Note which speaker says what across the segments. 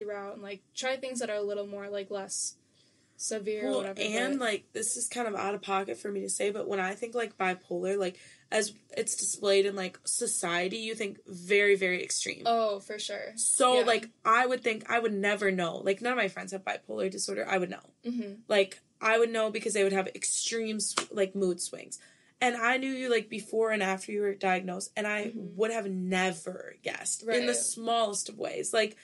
Speaker 1: route and, like, try things that are a little more, like, less severe or whatever.
Speaker 2: And, like, this is kind of out of pocket for me to say, but when I think, like, bipolar, like, as it's displayed in, like, society, you think very, very extreme.
Speaker 1: Oh, for sure.
Speaker 2: So, like, I would think I would never know. Like, none of my friends have bipolar disorder. I would know.
Speaker 1: Mm-hmm.
Speaker 2: Like, I would know because they would have extreme, like, mood swings. And I knew you, like, before and after you were diagnosed, and I would have never guessed in the smallest of ways. Like,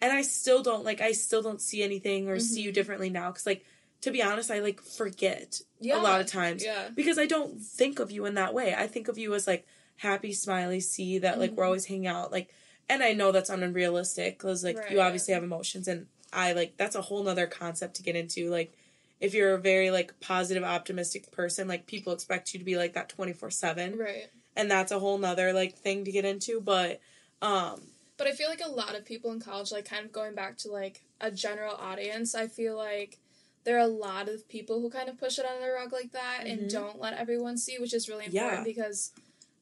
Speaker 2: and I still don't see anything or see you differently now. Because, like, to be honest, I, like, forget a lot of times.
Speaker 1: Yeah.
Speaker 2: Because I don't think of you in that way. I think of you as, like, happy, smiley, see that, like, we're always hanging out. Like, and I know that's unrealistic. Because, like, you obviously have emotions. And I, like, that's a whole nother concept to get into. Like, if you're a very, like, positive, optimistic person, like, people expect you to be, like, that 24/7.
Speaker 1: Right.
Speaker 2: And that's a whole nother, like, thing to get into. But
Speaker 1: I feel like a lot of people in college, like, kind of going back to, like, a general audience, I feel like there are a lot of people who kind of push it under the rug like that and don't let everyone see, which is really important because,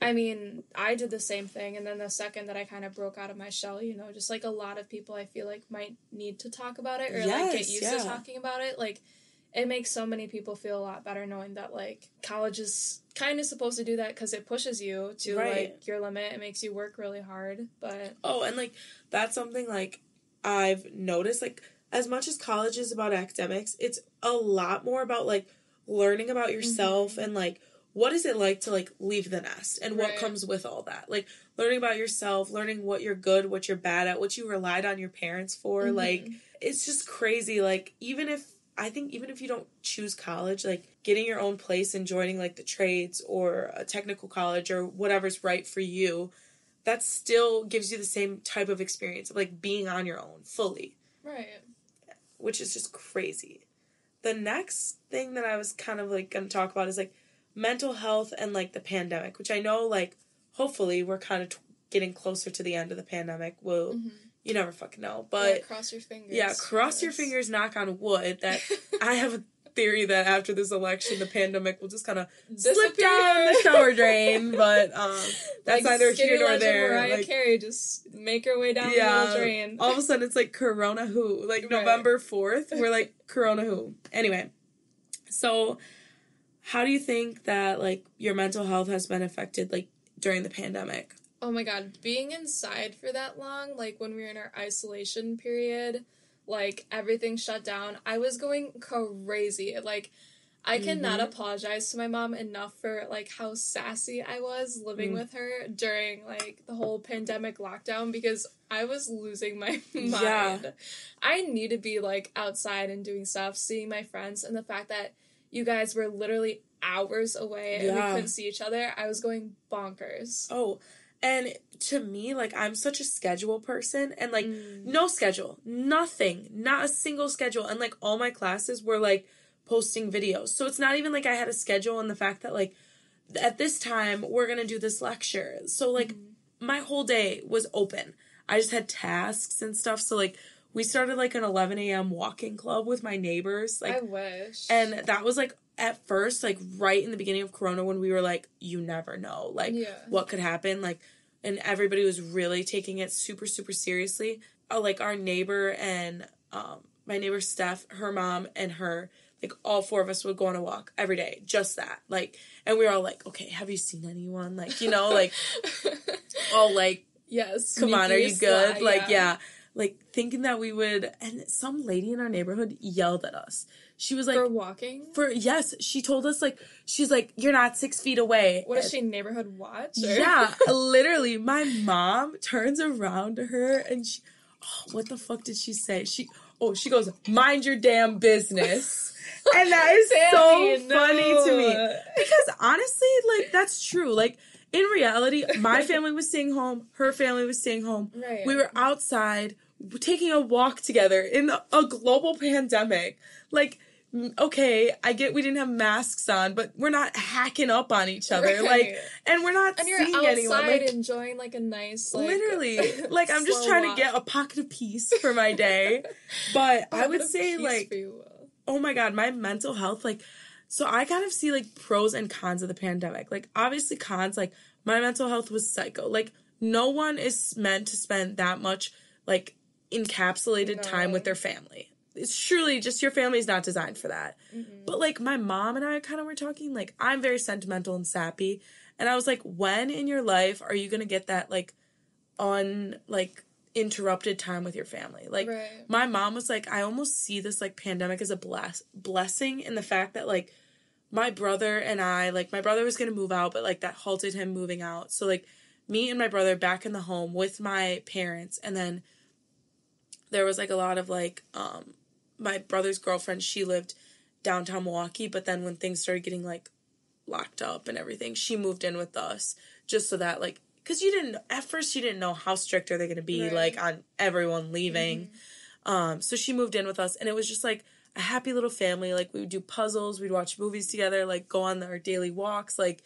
Speaker 1: I mean, I did the same thing, and then the second that I kind of broke out of my shell, you know, just, like, a lot of people I feel like might need to talk about it or, like, get used to talking about it, like, it makes so many people feel a lot better knowing that, like, college is kind of supposed to do that because it pushes you to, like, your limit. It makes you work really hard, but...
Speaker 2: Oh, and, like, that's something, like, I've noticed, like, as much as college is about academics, it's a lot more about, like, learning about yourself and, like, what is it like to, like, leave the nest and what comes with all that. Like, learning about yourself, learning what you're good, what you're bad at, what you relied on your parents for. Like, it's just crazy. Like, even if you don't choose college, like, getting your own place and joining, like, the trades or a technical college or whatever's right for you, that still gives you the same type of experience of, like, being on your own fully.
Speaker 1: Right.
Speaker 2: Which is just crazy. The next thing that I was kind of, like, going to talk about is, like, mental health and, like, the pandemic, which I know, like, hopefully we're kind of getting closer to the end of the pandemic. Well, you never fucking know. But
Speaker 1: cross your fingers.
Speaker 2: Yeah, cross your fingers, knock on wood, that I have a theory that after this election, the pandemic will just kind of slip down the shower drain, but that's like neither here nor there.
Speaker 1: Mariah
Speaker 2: like,
Speaker 1: Carey just make her way down the little drain.
Speaker 2: All of a sudden, it's like Corona who? Like, November 4th, we're like, Corona who? Anyway, so how do you think that, like, your mental health has been affected, like, during the pandemic?
Speaker 1: Oh my god, being inside for that long, like, when we were in our isolation period, like, everything shut down, I was going crazy. Like, I cannot apologize to my mom enough for, like, how sassy I was living with her during, like, the whole pandemic lockdown, because I was losing my mind. Yeah. I need to be, like, outside and doing stuff, seeing my friends, and the fact that you guys were literally hours away and we couldn't see each other, I was going bonkers.
Speaker 2: Oh, and to me, like, I'm such a schedule person, and, like, no schedule, nothing, not a single schedule, and, like, all my classes were, like, posting videos, so it's not even, like, I had a schedule, and the fact that, like, at this time, we're gonna do this lecture, so, like, my whole day was open. I just had tasks and stuff, so, like, we started, like, an 11 a.m. walking club with my neighbors, like,
Speaker 1: I wish.
Speaker 2: And that was, like, at first, like, right in the beginning of Corona, when we were, like, you never know, like, what could happen, like, and everybody was really taking it super, super seriously. Like, our neighbor and, my neighbor Steph, her mom, and her, like, all four of us would go on a walk every day, just that, like, and we were all like, okay, have you seen anyone, like, you know, like, all, like,
Speaker 1: yes,
Speaker 2: come on, are you good, like, like, thinking that we would, and some lady in our neighborhood yelled at us. She was like...
Speaker 1: For walking?
Speaker 2: Yes, she told us, like, she's like, you're not 6 feet away.
Speaker 1: What is she, neighborhood watch? Or?
Speaker 2: Yeah, literally, my mom turns around to her, and she, what the fuck did she say? She goes, mind your damn business. And that is so funny to me. Because honestly, like, that's true. Like, in reality, my family was staying home, her family was staying home.
Speaker 1: Right.
Speaker 2: We were outside, taking a walk together in a global pandemic. Like, okay, I get we didn't have masks on, but we're not hacking up on each other. Right. Like, and we're not seeing anyone.
Speaker 1: And you're outside
Speaker 2: like,
Speaker 1: enjoying, like, a nice, like...
Speaker 2: Literally. Like, I'm just trying to get a pocket of peace for my day. But I would say, like, oh my god, my mental health, like... So I kind of see, like, pros and cons of the pandemic. Like, obviously cons, like, my mental health was psycho. Like, no one is meant to spend that much, like, encapsulated time with their family. It's truly just your family is not designed for that. Mm-mm. But, like, my mom and I kind of were talking, like, I'm very sentimental and sappy. And I was like, when in your life are you going to get that, like, interrupted time with your family? Like, my mom was like, I almost see this, like, pandemic as a blessing in the fact that, like, my brother and I, like, my brother was going to move out, but, like, that halted him moving out. So, like, me and my brother back in the home with my parents, and then there was, like, a lot of, like, my brother's girlfriend, she lived downtown Milwaukee, but then when things started getting, like, locked up and everything, she moved in with us just so that, like, because at first you didn't know how strict are they going to be, like, on everyone leaving. Mm-hmm. So she moved in with us, and it was just, like, a happy little family. Like, we would do puzzles, we'd watch movies together, like, go on our daily walks, like.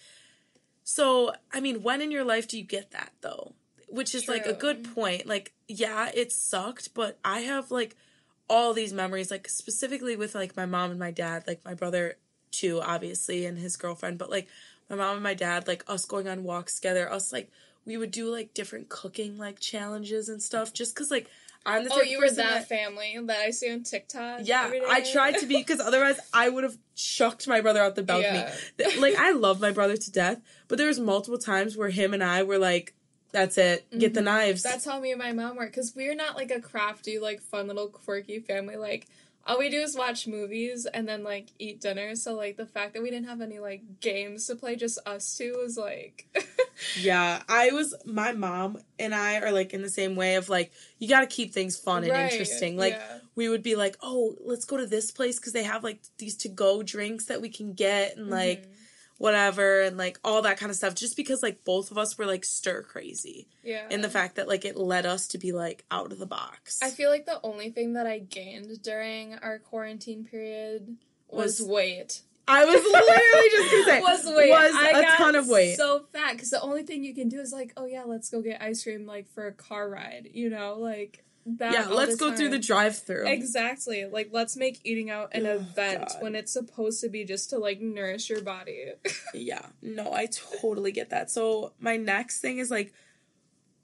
Speaker 2: So, I mean, when in your life do you get that, though? Which is, like, a good point. Like, yeah, it sucked, but I have, like, all these memories, like, specifically with, like, my mom and my dad, like, my brother, too, obviously, and his girlfriend, but, like, my mom and my dad, like, us going on walks together, us, like, we would do, like, different cooking, like, challenges and stuff, just because, like, I'm the type
Speaker 1: you were that family that I see on TikTok.
Speaker 2: Yeah, every day. I tried to be, because otherwise I would have chucked my brother out the balcony. Yeah. Like, I love my brother to death, but there was multiple times where him and I were like, that's it, get the knives.
Speaker 1: That's how me and my mom were, because we're not, like, a crafty, like, fun little quirky family. Like, all we do is watch movies and then, like, eat dinner. So, like, the fact that we didn't have any, like, games to play, just us two, was, like...
Speaker 2: Yeah, my mom and I are, like, in the same way of, like, you gotta keep things fun and interesting. Like, we would be like, oh, let's go to this place because they have, like, these to-go drinks that we can get and, like... whatever, and, like, all that kind of stuff, just because, like, both of us were, like, stir crazy. Yeah. And the fact that, like, it led us to be, like, out of the box.
Speaker 1: I feel like the only thing that I gained during our quarantine period was weight.
Speaker 2: I was literally just gonna say, was a ton of weight.
Speaker 1: So fat, because the only thing you can do is, like, oh, yeah, let's go get ice cream, like, for a car ride, you know, like...
Speaker 2: let's go through the drive-thru.
Speaker 1: Exactly. Like, let's make eating out an event when it's supposed to be just to, like, nourish your body.
Speaker 2: Yeah. No, I totally get that. So, my next thing is, like,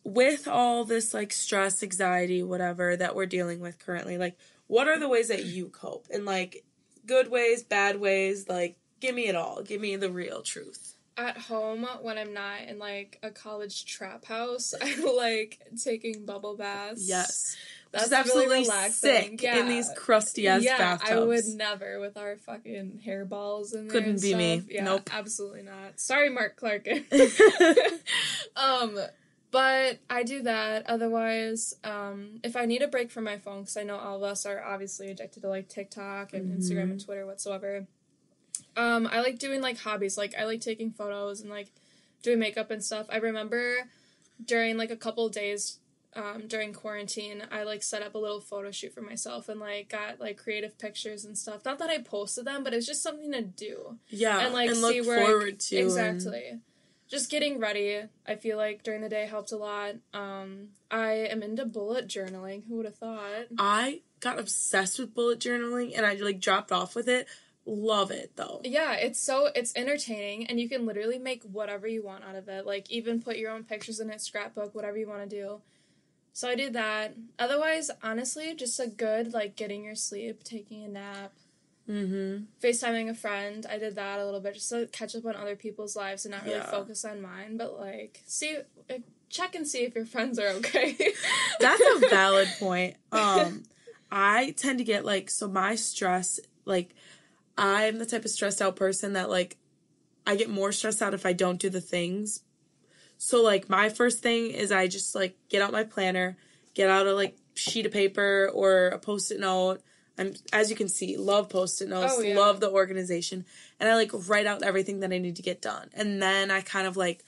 Speaker 2: with all this, like, stress, anxiety, whatever, that we're dealing with currently, like, what are the ways that you cope? And, like, good ways, bad ways, like, give me it all. Give me the real truth.
Speaker 1: At home, when I'm not in, like, a college trap house, I like taking bubble baths.
Speaker 2: Yes.
Speaker 1: That's
Speaker 2: absolutely
Speaker 1: really relaxing.
Speaker 2: Sick in these crusty-ass bathtubs.
Speaker 1: I would never with our fucking hairballs in there.
Speaker 2: Couldn't be me.
Speaker 1: Yeah,
Speaker 2: nope.
Speaker 1: Absolutely not. Sorry, Mark Clarkin. But I do that. Otherwise, if I need a break from my phone, because I know all of us are obviously addicted to, like, TikTok and Instagram and Twitter whatsoever, I like doing, like, hobbies. Like, I like taking photos and, like, doing makeup and stuff. I remember during, like, a couple days during quarantine, I, like, set up a little photo shoot for myself and, like, got, like, creative pictures and stuff. Not that I posted them, but it was just something to do.
Speaker 2: Yeah,
Speaker 1: and, like,
Speaker 2: and
Speaker 1: see
Speaker 2: look
Speaker 1: where
Speaker 2: forward to.
Speaker 1: Exactly. And... just getting ready, I feel like, during the day helped a lot. I am into bullet journaling. Who would have thought?
Speaker 2: I got obsessed with bullet journaling, and I, like, dropped off with it. Love it, though.
Speaker 1: Yeah, it's entertaining, and you can literally make whatever you want out of it. Like, even put your own pictures in it, scrapbook, whatever you want to do. So I did that. Otherwise, honestly, just a good, like, getting your sleep, taking a nap, FaceTiming a friend. I did that a little bit, just to catch up on other people's lives and not really focus on mine, but, like, check and see if your friends are okay.
Speaker 2: That's a valid point. I tend to get, like, so my stress, like... I'm the type of stressed out person that, like, I get more stressed out if I don't do the things. So, like, my first thing is I just, like, get out my planner, get out a, like, sheet of paper or a Post-it note. As you can see, love Post-it notes, love the organization. And I, like, write out everything that I need to get done. And then I kind of, like,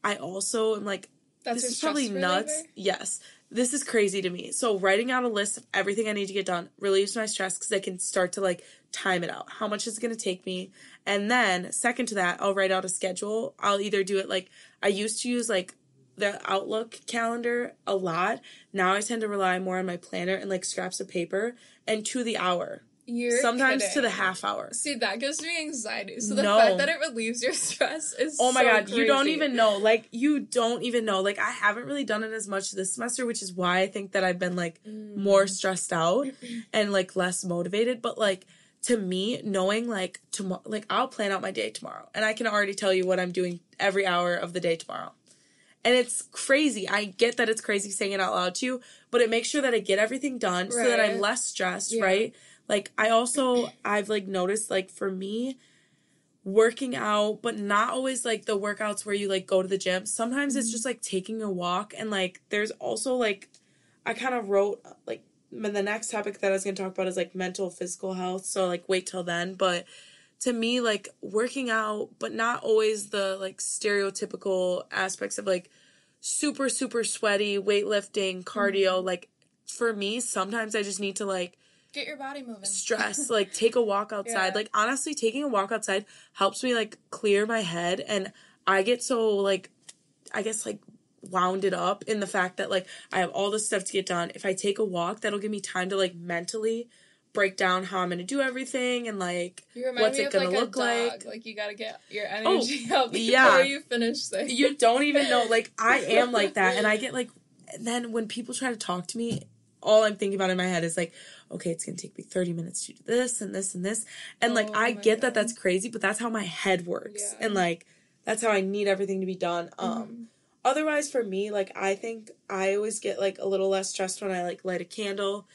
Speaker 2: I also am, like, this is probably nuts. Yes. This is crazy to me. So writing out a list of everything I need to get done relieves my stress because I can start to, like, time it out. How much is it going to take me? And then, second to that, I'll write out a schedule. I'll either do it, like, I used to use, like, the Outlook calendar a lot. Now I tend to rely more on my planner and, like, scraps of paper and to the hour.
Speaker 1: You're
Speaker 2: sometimes
Speaker 1: kidding.
Speaker 2: to the half hour.
Speaker 1: See, that gives me anxiety. So the fact that it relieves your stress is
Speaker 2: oh my God,
Speaker 1: crazy.
Speaker 2: you don't even know. Like, you don't even know. Like, I haven't really done it as much this semester, which is why I think that I've been, like, more stressed out and, like, less motivated. But, like, to me, knowing, like, tomorrow, like, I'll plan out my day tomorrow. And I can already tell you what I'm doing every hour of the day tomorrow. And it's crazy. I get that it's crazy saying it out loud to you, but it makes sure that I get everything done so that I'm less stressed, right? Like, I've, like, noticed, like, for me, working out, but not always, like, the workouts where you, like, go to the gym. Sometimes it's just, like, taking a walk. And, like, there's also, like, I kind of wrote, like, the next topic that I was going to talk about is, like, mental, physical health. So, like, wait till then. But to me, like, working out, but not always the, like, stereotypical aspects of, like, super, super sweaty, weightlifting, cardio. Like, for me, sometimes I just need to, like,
Speaker 1: get your body moving.
Speaker 2: Stress, like, take a walk outside. Like, honestly, taking a walk outside helps me, like, clear my head. And I get so, like, I guess, like, wounded up in the fact that, like, I have all this stuff to get done. If I take a walk, that'll give me time to, like, mentally break down how I'm going to do everything and, like, what's it going to look like.
Speaker 1: Like, you got to get your energy up before you finish things.
Speaker 2: You don't even know. Like, I am like that. And I get, like, and then when people try to talk to me, all I'm thinking about in my head is, like, okay, it's going to take me 30 minutes to do this and this and this. And, like, I get that that's crazy, but that's how my head works. Yeah. And, like, that's how I need everything to be done. Otherwise, for me, like, I think I always get, like, a little less stressed when I, like, light a candle.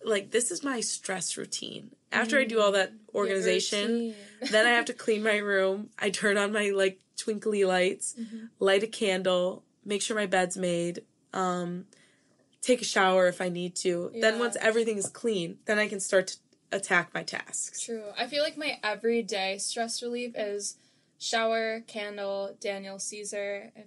Speaker 2: Like, this is my stress routine. After I do all that organization, then I have to clean my room. I turn on my, like, twinkly lights, light a candle, make sure my bed's made, take a shower if I need to. Yeah. Then once everything is clean, then I can start to attack my tasks.
Speaker 1: True. I feel like my everyday stress relief is shower, candle, Daniel Caesar. If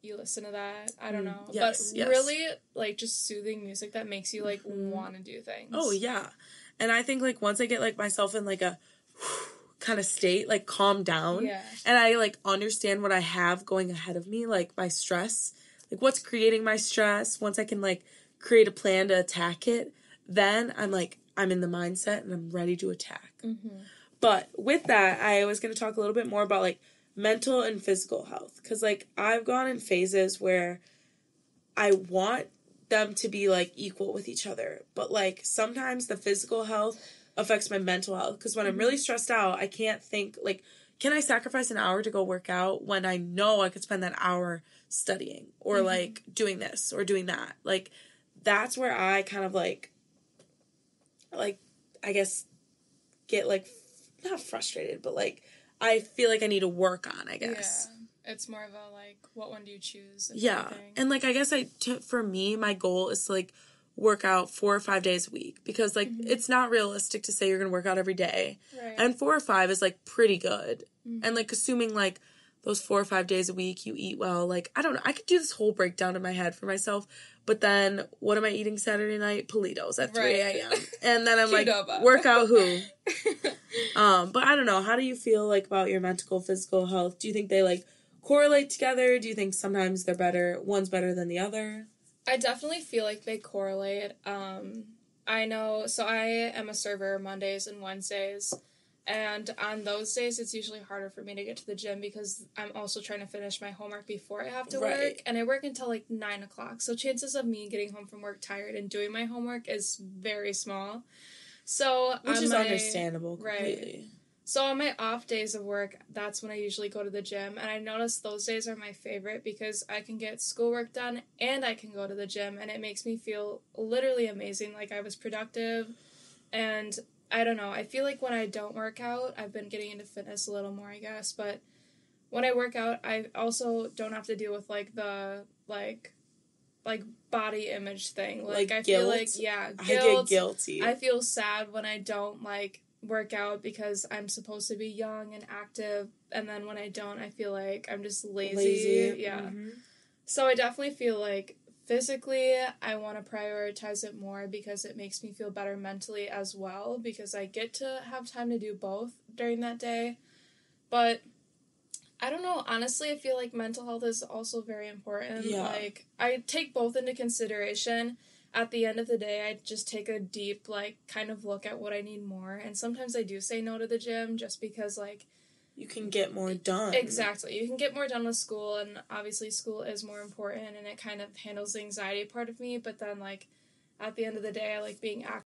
Speaker 1: you listen to that, I don't know. Yes, but really, like, just soothing music that makes you, like, want to do things.
Speaker 2: Oh, yeah. And I think, like, once I get, like, myself in, like, a kind of state, like, calm down. Yeah. And I, like, understand what I have going ahead of me, like, my stress. Like, what's creating my stress, once I can, like, create a plan to attack it, then I'm, like, I'm in the mindset and I'm ready to attack. But with that, I was going to talk a little bit more about, like, mental and physical health. Because, like, I've gone in phases where I want them to be, like, equal with each other. But, like, sometimes the physical health affects my mental health. Because when I'm really stressed out, I can't think, like, can I sacrifice an hour to go work out when I know I could spend that hour studying or, like, doing this or doing that? Like, that's where I kind of, like, I guess, get, like, not frustrated, but, like, I feel like I need to work on, I guess.
Speaker 1: Yeah. It's more of a, like, what one do you choose?
Speaker 2: Yeah. Everything. And, like, I guess for me, my goal is to, like, work out 4 or 5 days a week. Because, like, it's not realistic to say you're going to work out every day. Right. And 4 or 5 is, like, pretty good. And, like, assuming, like, those 4 or 5 days a week you eat well, like, I don't know. I could do this whole breakdown in my head for myself. But then, what am I eating Saturday night? Politos at 3 a.m. And then I'm like, work out who? But I don't know. How do you feel, like, about your mental, physical health? Do you think they, like, correlate together? Do you think sometimes they're better, one's better than the other?
Speaker 1: I definitely feel like they correlate. I know, so I am a server Mondays and Wednesdays. And on those days, it's usually harder for me to get to the gym because I'm also trying to finish my homework before I have to work. And I work until, like, 9 o'clock. So chances of me getting home from work tired and doing my homework is very small. So
Speaker 2: which is understandable completely.
Speaker 1: Right. So on my off days of work, that's when I usually go to the gym. And I notice those days are my favorite because I can get schoolwork done and I can go to the gym. And it makes me feel literally amazing. Like, I was productive. And I don't know. I feel like when I don't work out, I've been getting into fitness a little more, I guess. But when I work out, I also don't have to deal with, like, the, like body image thing. Like I
Speaker 2: guilt?
Speaker 1: Feel like, guilt.
Speaker 2: I get guilty.
Speaker 1: I feel sad when I don't, like, work out because I'm supposed to be young and active. And then when I don't, I feel like I'm just lazy. Yeah. So I definitely feel like physically, I want to prioritize it more because it makes me feel better mentally as well because I get to have time to do both during that day. But I don't know. Honestly, I feel like mental health is also very important. Yeah. Like, I take both into consideration, at the end of the day, I just take a deep, like, kind of look at what I need more. And sometimes I do say no to the gym just because, like...
Speaker 2: You can get more done.
Speaker 1: Exactly. You can get more done with school, and obviously school is more important, and it kind of handles the anxiety part of me. But then, like, at the end of the day, I like being active